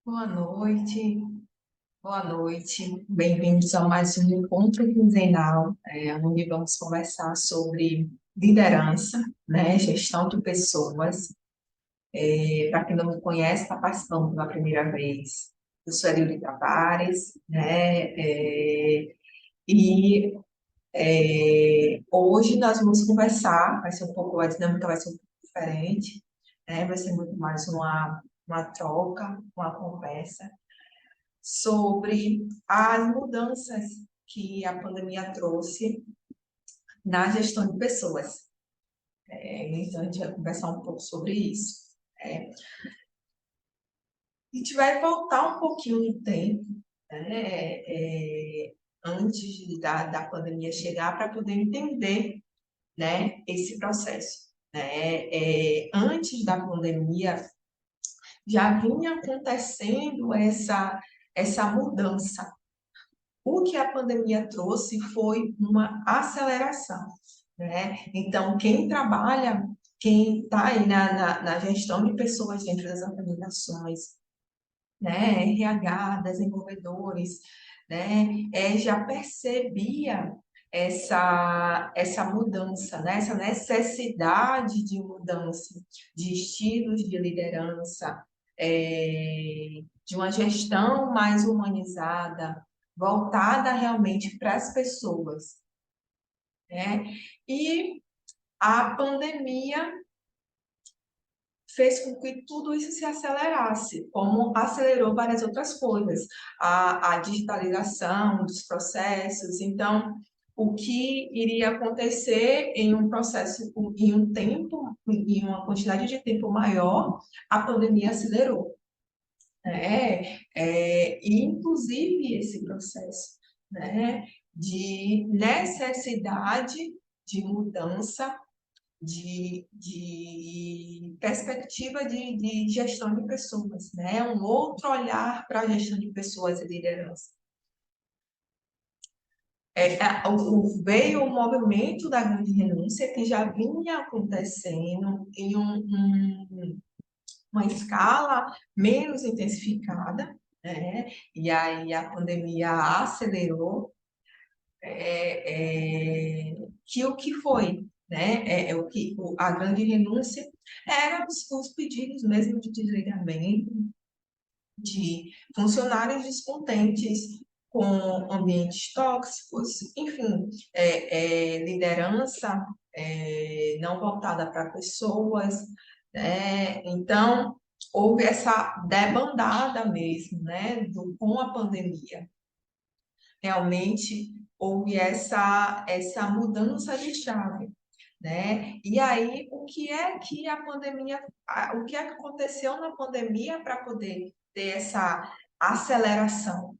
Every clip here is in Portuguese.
Boa noite, boa noite. Bem-vindos a mais um encontro quinzenal, onde vamos conversar sobre liderança, né, gestão de pessoas. Para quem não me conhece, está participando pela primeira vez. Eu sou Eliane Tavares, né, e hoje nós vamos conversar, vai ser um pouco, a dinâmica vai ser um pouco diferente, né, vai ser muito mais uma troca, uma conversa sobre as mudanças que a pandemia trouxe na gestão de pessoas. Então, a gente vai conversar um pouco sobre isso. É, a gente vai voltar um pouquinho no tempo, né, antes da pandemia chegar, para poder entender, né, esse processo. Né? Antes da pandemia, já vinha acontecendo essa mudança. O que a pandemia trouxe foi uma aceleração, né? Então, quem trabalha, quem está aí na gestão de pessoas dentro das organizações, né? RH, desenvolvedores, né? Já percebia essa mudança, né? Essa necessidade de mudança de estilos de liderança, de uma gestão mais humanizada, voltada realmente para as pessoas, né? E a pandemia fez com que tudo isso se acelerasse, como acelerou várias outras coisas, a digitalização dos processos. Então, o que iria acontecer em um processo, em um tempo, em uma quantidade de tempo maior, a pandemia acelerou. E inclusive esse processo, né, de necessidade de mudança, de perspectiva de gestão de pessoas, né, um outro olhar para a gestão de pessoas e liderança. Veio o movimento da grande renúncia, que já vinha acontecendo em uma escala menos intensificada, né? E aí a pandemia acelerou, que o que foi, né? A grande renúncia eram os pedidos mesmo de desligamento de funcionários descontentes com ambientes tóxicos, enfim, liderança não voltada para pessoas, né? Então, houve essa debandada mesmo, né, com a pandemia. Realmente houve essa mudança de chave, né? E aí, o que é que aconteceu na pandemia para poder ter essa aceleração?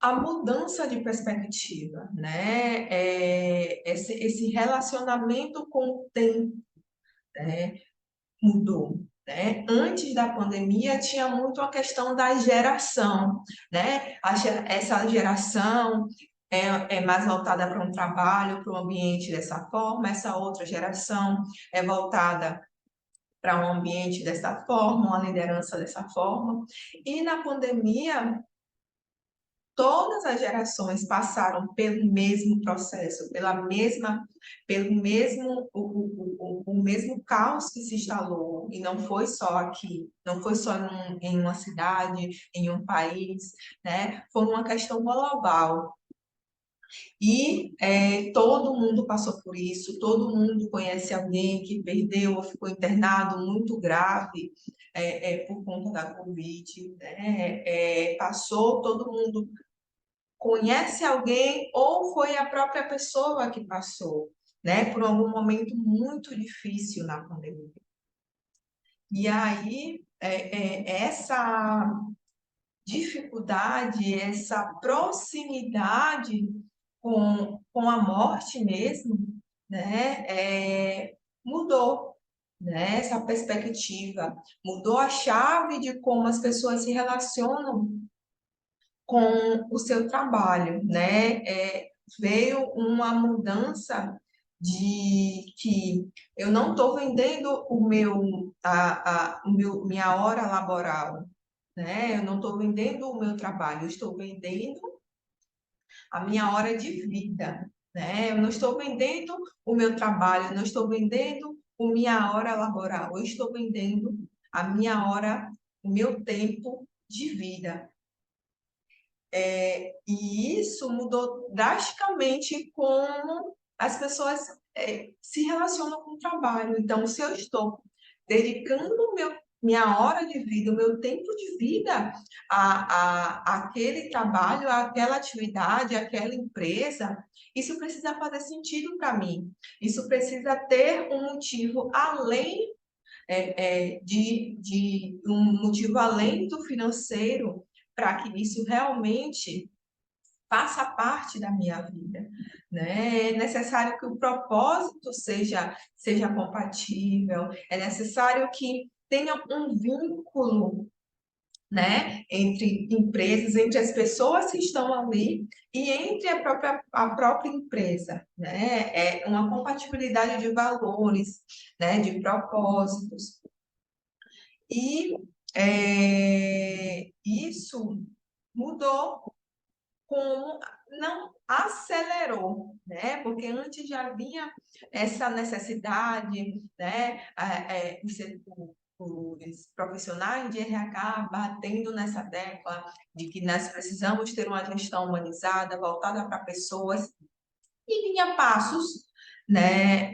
A mudança de perspectiva, né? Esse relacionamento com o tempo, né? Mudou. Né? Antes da pandemia, tinha muito a questão da geração, né? Essa geração é mais voltada para um trabalho, para um ambiente dessa forma, essa outra geração é voltada para um ambiente dessa forma, uma liderança dessa forma. E na pandemia, todas as gerações passaram pelo mesmo processo, pelo mesmo caos que se instalou, e não foi só aqui, não foi só em uma cidade, em um país, né? Foi uma questão global. E todo mundo passou por isso, todo mundo conhece alguém que perdeu ou ficou internado muito grave por conta da Covid, né? Passou, todo mundo conhece alguém ou foi a própria pessoa que passou, né, por algum momento muito difícil na pandemia. E aí, essa dificuldade, essa proximidade com a morte mesmo, né, mudou, né, essa perspectiva, mudou a chave de como as pessoas se relacionam com o seu trabalho, né? Veio uma mudança de que eu não estou vendendo minha hora laboral, né? Eu não estou vendendo o meu trabalho, eu estou vendendo a minha hora de vida, né? Eu não estou vendendo o meu trabalho, eu não estou vendendo a minha hora laboral, eu estou vendendo a minha hora, o meu tempo de vida. E isso mudou drasticamente como as pessoas se relacionam com o trabalho. Então, se eu estou dedicando minha hora de vida, o meu tempo de vida àquele trabalho, àquela atividade, àquela empresa, isso precisa fazer sentido para mim. Isso precisa ter um motivo além de um motivo além do financeiro para que isso realmente faça parte da minha vida, né? É necessário que o propósito seja compatível, é necessário que tenha um vínculo, né, entre empresas, entre as pessoas que estão ali e entre a própria empresa, né? É uma compatibilidade de valores, né, de propósitos. E isso mudou como não acelerou, né? Porque antes já havia essa necessidade, né? Os profissionais de RH batendo nessa tecla de que nós precisamos ter uma gestão humanizada, voltada para pessoas, e vinha passos, né,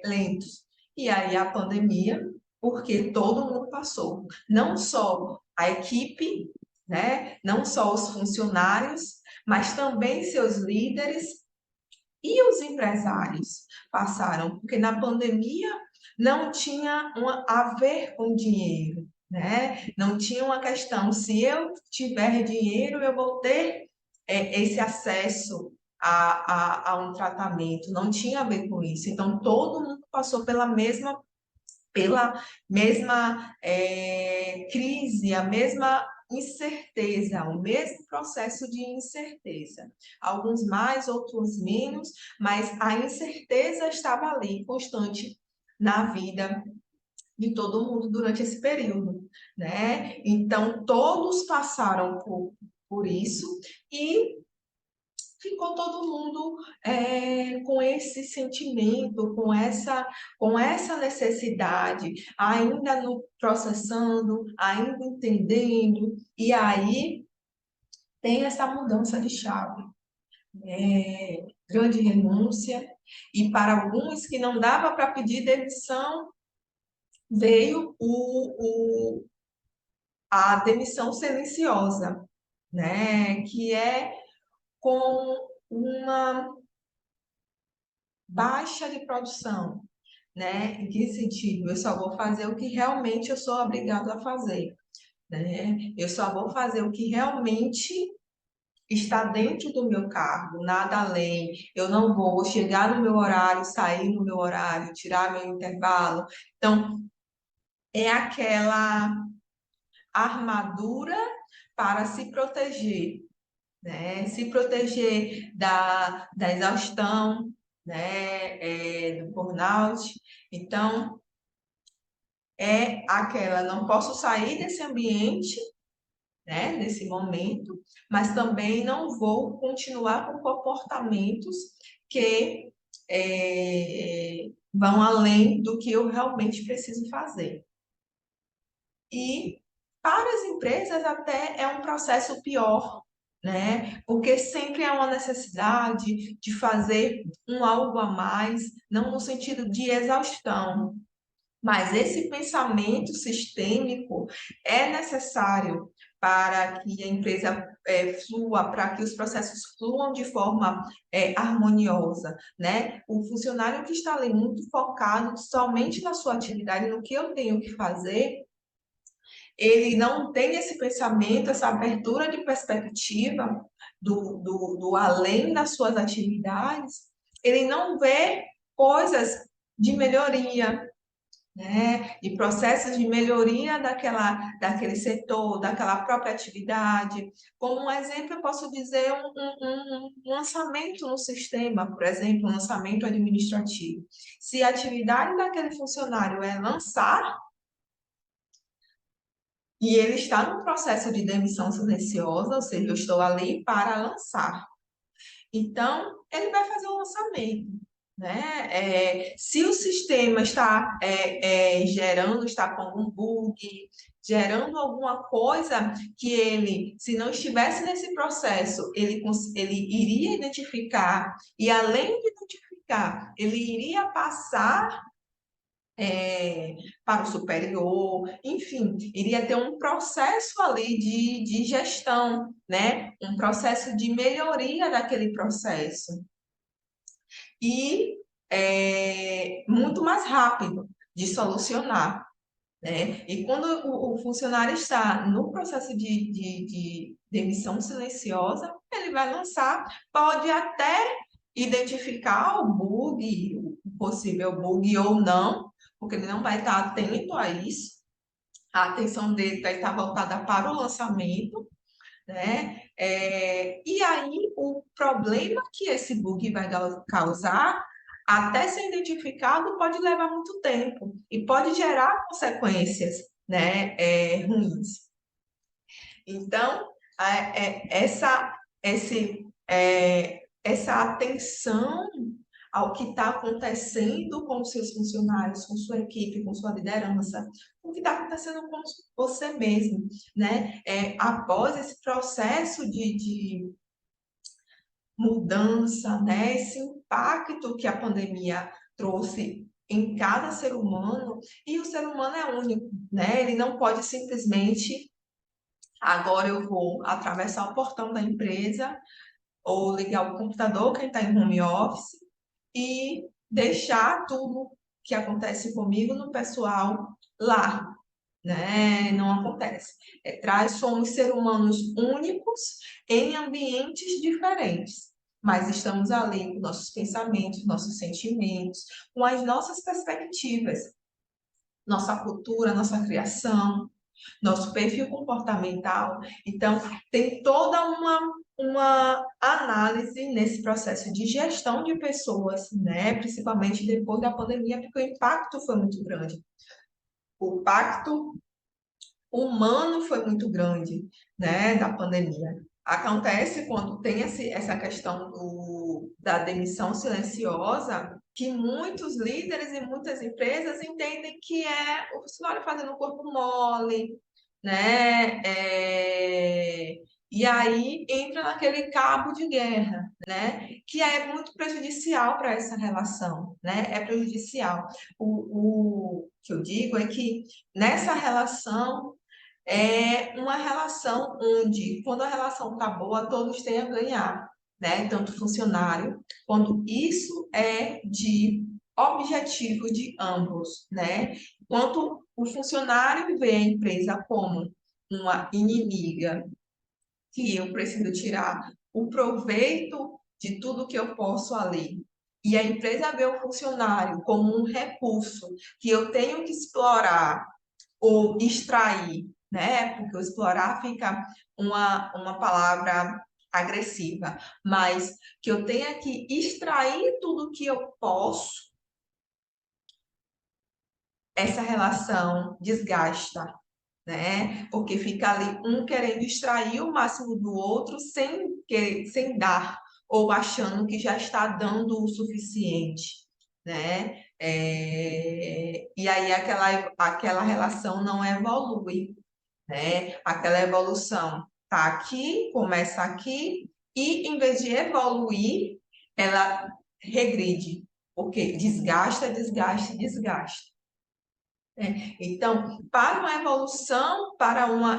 lentos. E aí a pandemia, porque todo mundo passou, não só a equipe, né, não só os funcionários, mas também seus líderes e os empresários passaram, porque na pandemia não tinha a ver com dinheiro, né? Não tinha uma questão, se eu tiver dinheiro, eu vou ter esse acesso a um tratamento, não tinha a ver com isso. Então, todo mundo passou pela mesma crise, a mesma incerteza, o mesmo processo de incerteza. Alguns mais, outros menos, mas a incerteza estava ali, constante na vida de todo mundo durante esse período, né? Então, todos passaram por isso e ficou todo mundo com esse sentimento, com essa necessidade, ainda no processando, ainda entendendo, e aí tem essa mudança de chave, grande renúncia, e para alguns que não dava para pedir demissão, veio a demissão silenciosa, né? Que é com uma baixa de produção, né? Em que sentido? Eu só vou fazer o que realmente eu sou obrigado a fazer, né? Eu só vou fazer o que realmente está dentro do meu cargo, nada além. Eu não vou chegar no meu horário, sair no meu horário, tirar meu intervalo. Então, é aquela armadura para se proteger, né? Se proteger da exaustão, né? Do burnout. Então, é aquela, não posso sair desse ambiente, né? Nesse momento, mas também não vou continuar com comportamentos que vão além do que eu realmente preciso fazer. E para as empresas até é um processo pior, né? Porque sempre há uma necessidade de fazer um algo a mais, não no sentido de exaustão, mas esse pensamento sistêmico é necessário para que a empresa flua, para que os processos fluam de forma harmoniosa, né? O funcionário que está ali muito focado somente na sua atividade, no que eu tenho que fazer, ele não tem esse pensamento, essa abertura de perspectiva do além das suas atividades, ele não vê coisas de melhoria, né? De processos de melhoria daquele setor, daquela própria atividade. Como um exemplo, eu posso dizer um lançamento no sistema, por exemplo, um lançamento administrativo. Se a atividade daquele funcionário é lançar, e ele está no processo de demissão silenciosa, ou seja, eu estou ali para lançar. Então, ele vai fazer o lançamento, né? Se o sistema está gerando, está com algum bug, gerando alguma coisa que ele, se não estivesse nesse processo, ele iria identificar, e além de identificar, ele iria passar para o superior, enfim, iria ter um processo ali de gestão, né? Um processo de melhoria daquele processo. E muito mais rápido de solucionar, né? E quando o funcionário está no processo de demissão silenciosa, ele vai lançar, pode até identificar o bug, o possível bug ou não, porque ele não vai estar atento a isso. A atenção dele vai estar voltada para o lançamento, né? E aí, o problema que esse bug vai causar, até ser identificado, pode levar muito tempo e pode gerar consequências, né, ruins. Então, essa atenção ao que está acontecendo com os seus funcionários, com sua equipe, com sua liderança, com o que está acontecendo com você mesmo, né? Após esse processo de mudança, né? Esse impacto que a pandemia trouxe em cada ser humano, e o ser humano é único, né? Ele não pode simplesmente, agora eu vou atravessar o portão da empresa ou ligar o computador, quem está em home office, e deixar tudo que acontece comigo no pessoal lá, né? Não acontece. Somos seres humanos únicos em ambientes diferentes, mas estamos ali com nossos pensamentos, nossos sentimentos, com as nossas perspectivas, nossa cultura, nossa criação, nosso perfil comportamental. Então, tem toda uma análise nesse processo de gestão de pessoas, né? Principalmente depois da pandemia, porque o impacto foi muito grande. O impacto humano foi muito grande, né, da pandemia. Acontece quando tem essa questão da demissão silenciosa, que muitos líderes e muitas empresas entendem que é o funcionário fazendo o corpo mole, né? E aí entra naquele cabo de guerra, né? Que é muito prejudicial para essa relação, né? É prejudicial. O que eu digo é que nessa relação é uma relação onde, quando a relação está boa, todos têm a ganhar, né? Tanto o funcionário, quando isso é de objetivo de ambos, né? Enquanto o funcionário vê a empresa como uma inimiga, que eu preciso tirar o proveito de tudo que eu posso ali. E a empresa vê o funcionário como um recurso que eu tenho que explorar ou extrair, né? Porque o explorar fica uma palavra agressiva, mas que eu tenha que extrair tudo que eu posso, essa relação desgasta, né? Porque fica ali um querendo extrair o máximo do outro sem dar, ou achando que já está dando o suficiente, né? E aí aquela relação não evolui, né? Aquela evolução tá aqui, começa aqui, e em vez de evoluir, ela regride, porque desgasta, desgasta, desgasta. Então, para uma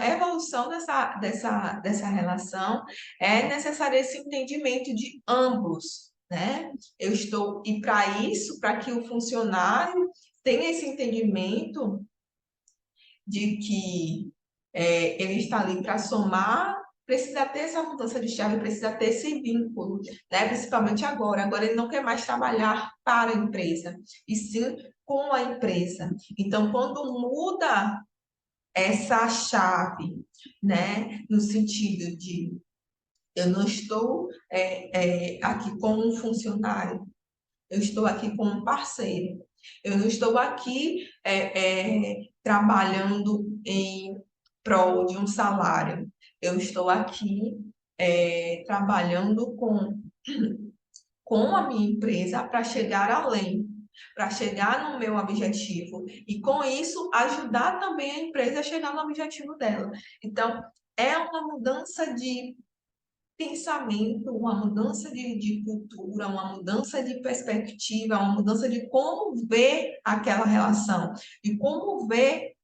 evolução dessa relação, é necessário esse entendimento de ambos, né? E para isso, para que o funcionário tenha esse entendimento de que ele está ali para somar precisa ter essa mudança de chave, precisa ter esse vínculo, né? Principalmente agora. Agora ele não quer mais trabalhar para a empresa, e sim com a empresa. Então, quando muda essa chave, né? No sentido de eu não estou aqui como um funcionário, eu estou aqui como um parceiro. Eu não estou aqui trabalhando em prol de um salário. Eu estou aqui trabalhando com a minha empresa para chegar além, para chegar no meu objetivo. E com isso, ajudar também a empresa a chegar no objetivo dela. Então, é uma mudança de pensamento, uma mudança de cultura, uma mudança de perspectiva, uma mudança de como ver aquela relação, de como ver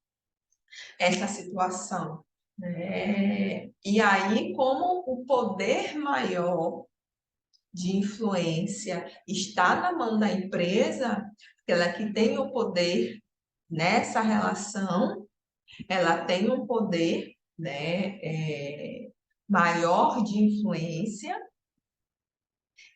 essa situação, né? E aí, como o poder maior de influência está na mão da empresa, ela que tem o poder nessa relação, ela tem um poder, né, maior de influência.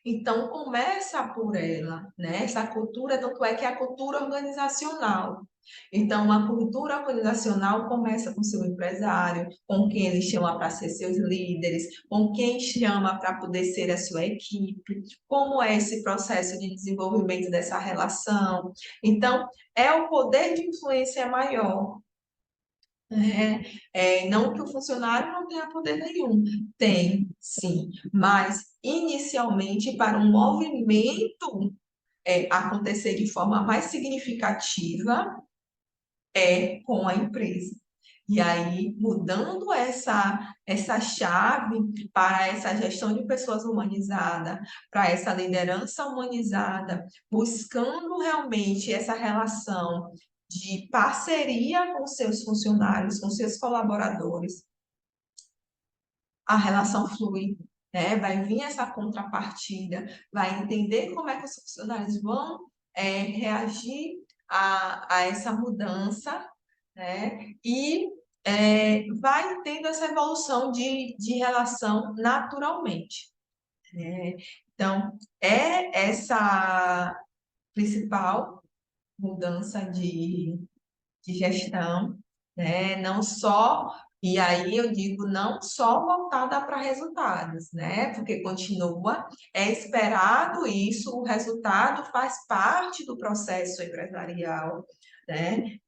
Então, começa por ela, né? Essa cultura, tanto é que é a cultura organizacional. Então, a cultura organizacional começa com seu empresário, com quem ele chama para ser seus líderes, com quem chama para poder ser a sua equipe, como é esse processo de desenvolvimento dessa relação. Então, é o poder de influência maior. Não que o funcionário não tenha poder nenhum, tem sim, mas inicialmente para um movimento acontecer de forma mais significativa é com a empresa. E aí, mudando essa chave para essa gestão de pessoas humanizada, para essa liderança humanizada, buscando realmente essa relação de parceria com seus funcionários, com seus colaboradores, a relação flui, né? Vai vir essa contrapartida, vai entender como é que os funcionários vão reagir a essa mudança, né? E vai tendo essa evolução de relação naturalmente, né? Então, é essa principal mudança de gestão, né? Não só, e aí eu digo não só voltada para resultados, né? Porque continua, é esperado isso, o resultado faz parte do processo empresarial, né?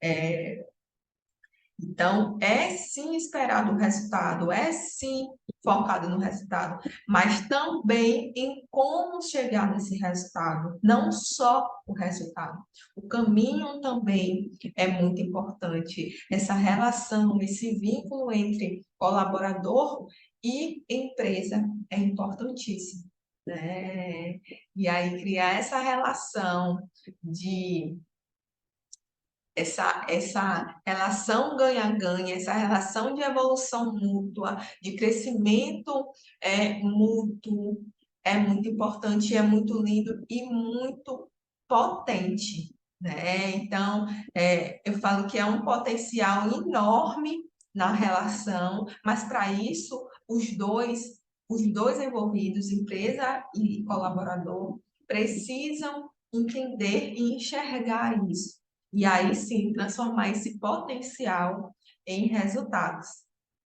Então, é sim esperado o resultado, é sim focado no resultado, mas também em como chegar nesse resultado, não só o resultado. O caminho também é muito importante, essa relação, esse vínculo entre colaborador e empresa é importantíssimo, né? E aí criar essa relação de essa relação ganha-ganha, essa relação de evolução mútua, de crescimento mútuo, é muito importante, é muito lindo e muito potente, né? Então, eu falo que é um potencial enorme na relação, mas para isso, os dois envolvidos, empresa e colaborador, precisam entender e enxergar isso e aí sim transformar esse potencial em resultados.